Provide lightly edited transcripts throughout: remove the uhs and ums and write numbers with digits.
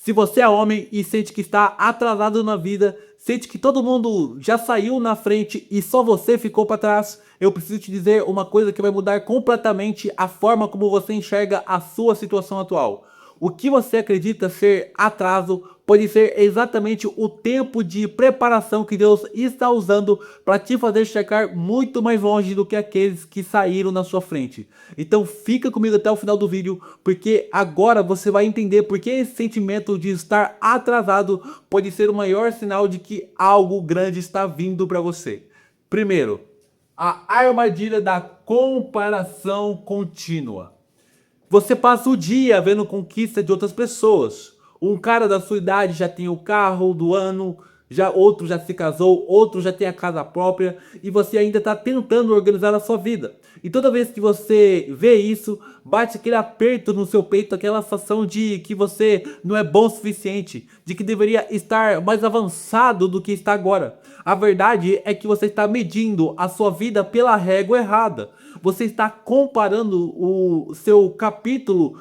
Se você é homem e sente que está atrasado na vida, sente que todo mundo já saiu na frente e só você ficou para trás, eu preciso te dizer uma coisa que vai mudar completamente a forma como você enxerga a sua situação atual. O que você acredita ser atraso pode ser exatamente o tempo de preparação que Deus está usando para te fazer chegar muito mais longe do que aqueles que saíram na sua frente. Então fica comigo até o final do vídeo, porque agora você vai entender porque esse sentimento de estar atrasado pode ser o maior sinal de que algo grande está vindo para você. Primeiro, a armadilha da comparação contínua. Você passa o dia vendo conquista de outras pessoas. Um cara da sua idade já tem o carro do ano, outro já se casou, outro já tem a casa própria e você ainda está tentando organizar a sua vida. E toda vez que você vê isso, bate aquele aperto no seu peito, aquela sensação de que você não é bom o suficiente, de que deveria estar mais avançado do que está agora. A verdade é que você está medindo a sua vida pela régua errada. Você está comparando o seu capítulo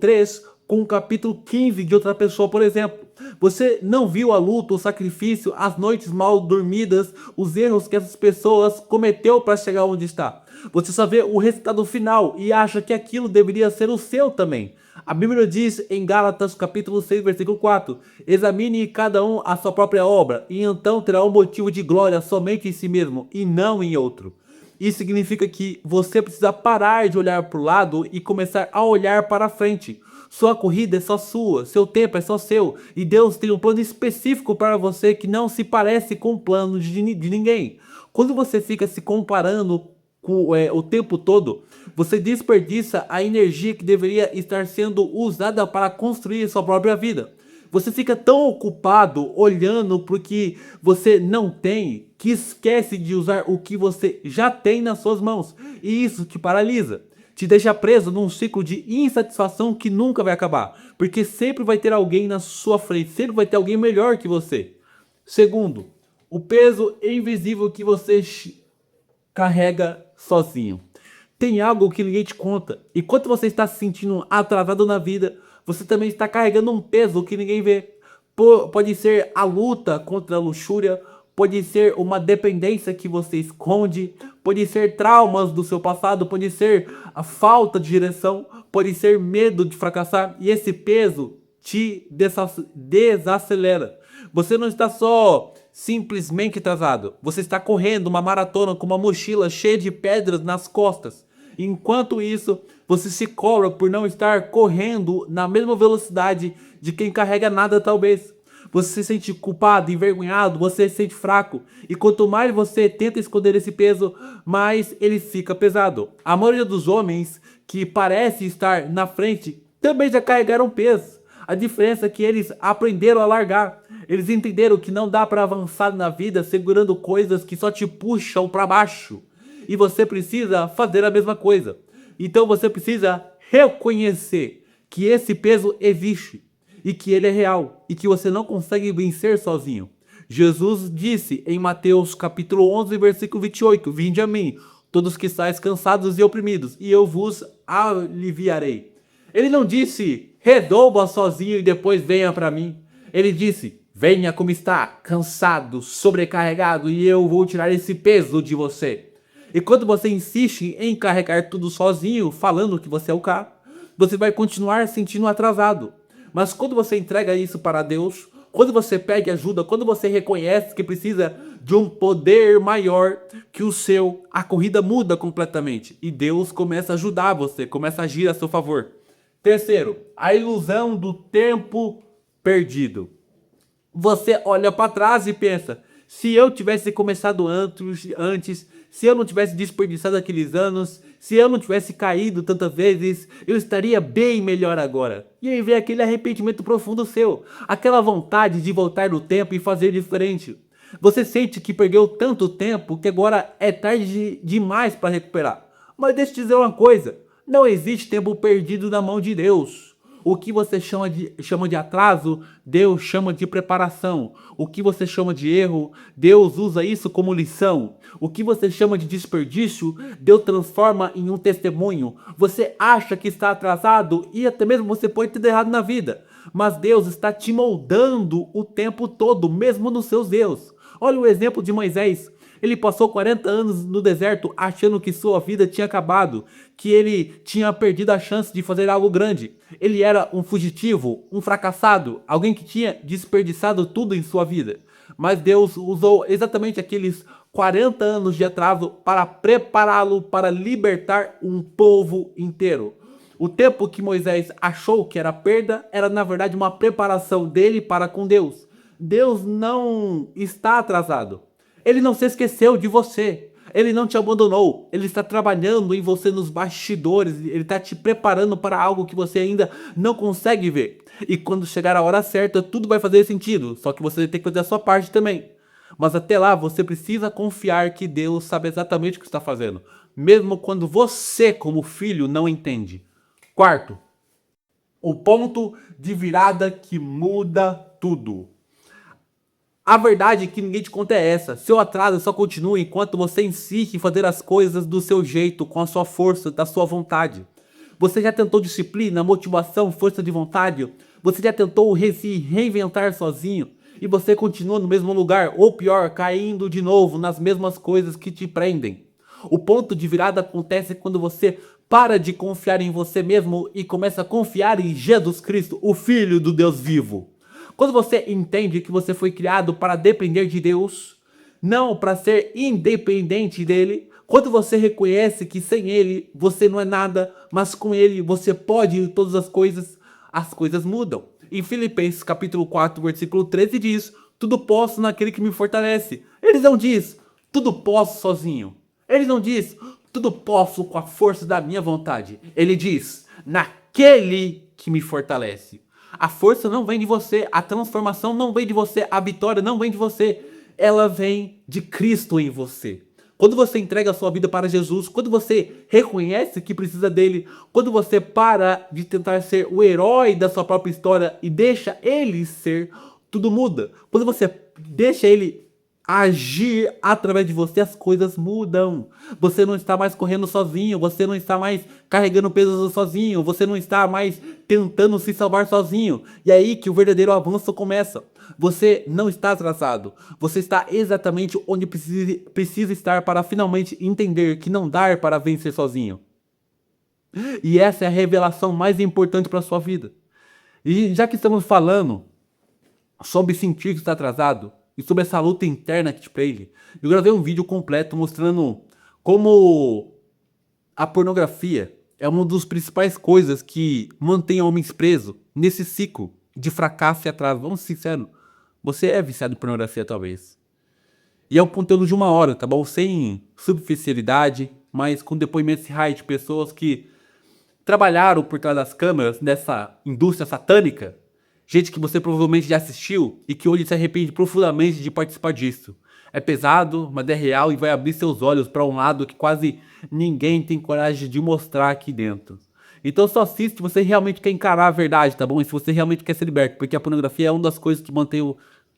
3 com o capítulo 15 de outra pessoa, por exemplo. Você não viu a luta, o sacrifício, as noites mal dormidas, os erros que essas pessoas cometeu para chegar onde está. Você só vê o resultado final e acha que aquilo deveria ser o seu também. A Bíblia diz em Gálatas capítulo 6, versículo 4: examine cada um a sua própria obra, e então terá um motivo de glória somente em si mesmo, e não em outro. Isso significa que você precisa parar de olhar para o lado e começar a olhar para frente. Sua corrida é só sua, seu tempo é só seu, e Deus tem um plano específico para você que não se parece com o plano de ninguém. Quando você fica se comparando o tempo todo, você desperdiça a energia que deveria estar sendo usada para construir sua própria vida. Você fica tão ocupado olhando para o que você não tem que esquece de usar o que você já tem nas suas mãos. E isso te paralisa. Te deixa preso num ciclo de insatisfação que nunca vai acabar. Porque sempre vai ter alguém na sua frente. Sempre vai ter alguém melhor que você. Segundo, o peso invisível que você carrega sozinho. Tem algo que ninguém te conta. Enquanto você está se sentindo atrasado na vida, você também está carregando um peso que ninguém vê. Pode ser a luta contra a luxúria, pode ser uma dependência que você esconde, pode ser traumas do seu passado, pode ser a falta de direção, pode ser medo de fracassar. E esse peso te desacelera. Você não está só simplesmente atrasado, você está correndo uma maratona com uma mochila cheia de pedras nas costas. Enquanto isso, você se cobra por não estar correndo na mesma velocidade de quem carrega nada talvez. Você se sente culpado, envergonhado, você se sente fraco. E quanto mais você tenta esconder esse peso, mais ele fica pesado. A maioria dos homens que parece estar na frente também já carregaram peso. A diferença é que eles aprenderam a largar. Eles entenderam que não dá para avançar na vida segurando coisas que só te puxam para baixo. E você precisa fazer a mesma coisa. Então você precisa reconhecer que esse peso existe e que ele é real e que você não consegue vencer sozinho. Jesus disse em Mateus capítulo 11, versículo 28, vinde a mim, todos que estáis cansados e oprimidos, e eu vos aliviarei. Ele não disse, redoba sozinho e depois venha para mim. Ele disse, venha como está, cansado, sobrecarregado, e eu vou tirar esse peso de você. E quando você insiste em carregar tudo sozinho, falando que você é o cara, você vai continuar sentindo atrasado. Mas quando você entrega isso para Deus, quando você pede ajuda, quando você reconhece que precisa de um poder maior que o seu, a corrida muda completamente. E Deus começa a ajudar você, começa a agir a seu favor. Terceiro, a ilusão do tempo perdido. Você olha para trás e pensa, se eu tivesse começado antes, se eu não tivesse desperdiçado aqueles anos, se eu não tivesse caído tantas vezes, eu estaria bem melhor agora. E aí vem aquele arrependimento profundo seu, aquela vontade de voltar no tempo e fazer diferente. Você sente que perdeu tanto tempo que agora é tarde demais para recuperar. Mas deixa eu te dizer uma coisa, não existe tempo perdido na mão de Deus. O que você chama de atraso, Deus chama de preparação. O que você chama de erro, Deus usa isso como lição. O que você chama de desperdício, Deus transforma em um testemunho. Você acha que está atrasado e até mesmo você pode ter errado na vida. mas Deus está te moldando o tempo todo, mesmo nos seus erros. Olha o exemplo de Moisés. Ele passou 40 anos no deserto achando que sua vida tinha acabado, que ele tinha perdido a chance de fazer algo grande. Ele era um fugitivo, um fracassado, alguém que tinha desperdiçado tudo em sua vida. Mas Deus usou exatamente aqueles 40 anos de atraso para prepará-lo para libertar um povo inteiro. O tempo que Moisés achou que era perda era na verdade uma preparação dele para com Deus. Deus não está atrasado. Ele não se esqueceu de você. Ele não te abandonou. Ele está trabalhando em você nos bastidores. Ele está te preparando para algo que você ainda não consegue ver. E quando chegar a hora certa, tudo vai fazer sentido. Só que você tem que fazer a sua parte também. Mas até lá, você precisa confiar que Deus sabe exatamente o que está fazendo. Mesmo quando você, como filho, não entende. Quarto, o ponto de virada que muda tudo. A verdade que ninguém te conta é essa. Seu atraso só continua enquanto você insiste em fazer as coisas do seu jeito, com a sua força, da sua vontade. Você já tentou disciplina, motivação, força de vontade? Você já tentou se reinventar sozinho? E você continua no mesmo lugar, ou pior, caindo de novo nas mesmas coisas que te prendem. O ponto de virada acontece quando você para de confiar em você mesmo e começa a confiar em Jesus Cristo, o Filho do Deus vivo. Quando você entende que você foi criado para depender de Deus, não para ser independente dele, quando você reconhece que sem ele você não é nada, mas com ele você pode todas as coisas mudam. Em Filipenses capítulo 4, versículo 13 diz: tudo posso naquele que me fortalece. Ele não diz, tudo posso sozinho. Ele não diz, tudo posso com a força da minha vontade. Ele diz, naquele que me fortalece. A força não vem de você, a transformação não vem de você, a vitória não vem de você. Ela vem de Cristo em você. Quando você entrega a sua vida para Jesus, quando você reconhece que precisa dele, quando você para de tentar ser o herói da sua própria história e deixa ele ser, tudo muda. Quando você deixa ele agir através de você, as coisas mudam. Você não está mais correndo sozinho, você não está mais carregando pesos sozinho, você não está mais tentando se salvar sozinho. E é aí que o verdadeiro avanço começa. Você não está atrasado, você está exatamente onde precisa estar para finalmente entender que não dá para vencer sozinho. E essa é a revelação mais importante para a sua vida. E já que estamos falando sobre sentir que está atrasado, e sobre essa luta interna que te prende, eu gravei um vídeo completo mostrando como a pornografia é uma das principais coisas que mantém homens presos nesse ciclo de fracasso e atraso. Vamos ser sinceros, você é viciado em pornografia talvez. E é um conteúdo de 1 hora, tá bom? Sem superficialidade, mas com depoimentos reais de pessoas que trabalharam por trás das câmeras nessa indústria satânica. Gente que você provavelmente já assistiu e que hoje se arrepende profundamente de participar disso. É pesado, mas é real e vai abrir seus olhos para um lado que quase ninguém tem coragem de mostrar aqui dentro. Então só assiste se você realmente quer encarar a verdade, tá bom? E se você realmente quer ser liberto, porque a pornografia é uma das coisas que mantém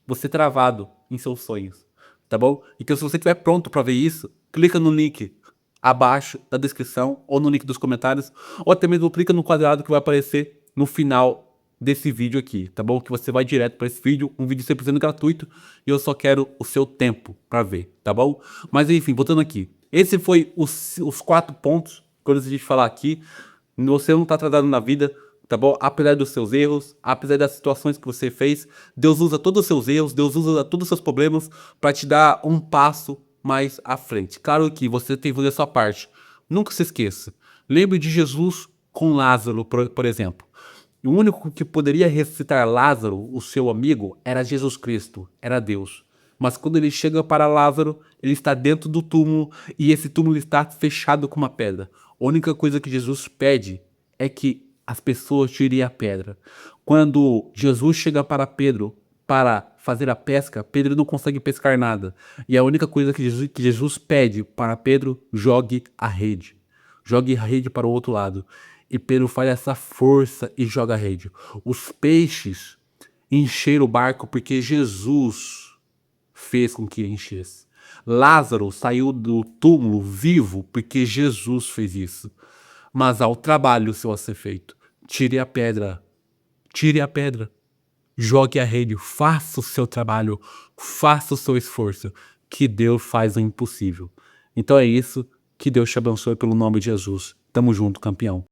você travado em seus sonhos, tá bom? Então se você estiver pronto para ver isso, clica no link abaixo da descrição ou no link dos comentários, ou até mesmo clica no quadrado que vai aparecer no final desse vídeo aqui, tá bom? Que você vai direto para esse vídeo, um vídeo 100% gratuito, e eu só quero o seu tempo para ver, tá bom? Mas enfim, voltando aqui, esse foi os 4 pontos que eu decidi falar aqui. Você não tá atrasado na vida, tá bom? Apesar dos seus erros, apesar das situações que você fez, Deus usa todos os seus erros, Deus usa todos os seus problemas para te dar um passo mais à frente. Claro que você tem que fazer a sua parte. Nunca se esqueça. Lembre de Jesus com Lázaro, por exemplo. O único que poderia ressuscitar Lázaro, o seu amigo, era Jesus Cristo, era Deus. Mas quando ele chega para Lázaro, ele está dentro do túmulo e esse túmulo está fechado com uma pedra. A única coisa que Jesus pede é que as pessoas tirem a pedra. Quando Jesus chega para Pedro para fazer a pesca, Pedro não consegue pescar nada. E a única coisa que Jesus pede para Pedro, jogue a rede. Jogue a rede para o outro lado. E Pedro faz essa força e joga a rede. Os peixes encheram o barco porque Jesus fez com que enchesse. Lázaro saiu do túmulo vivo porque Jesus fez isso. Mas há o trabalho seu a ser feito. Tire a pedra. tire a pedra, jogue a rede, faça o seu trabalho, faça o seu esforço, que Deus faz o impossível. Então é isso, que Deus te abençoe pelo nome de Jesus. Tamo junto, campeão.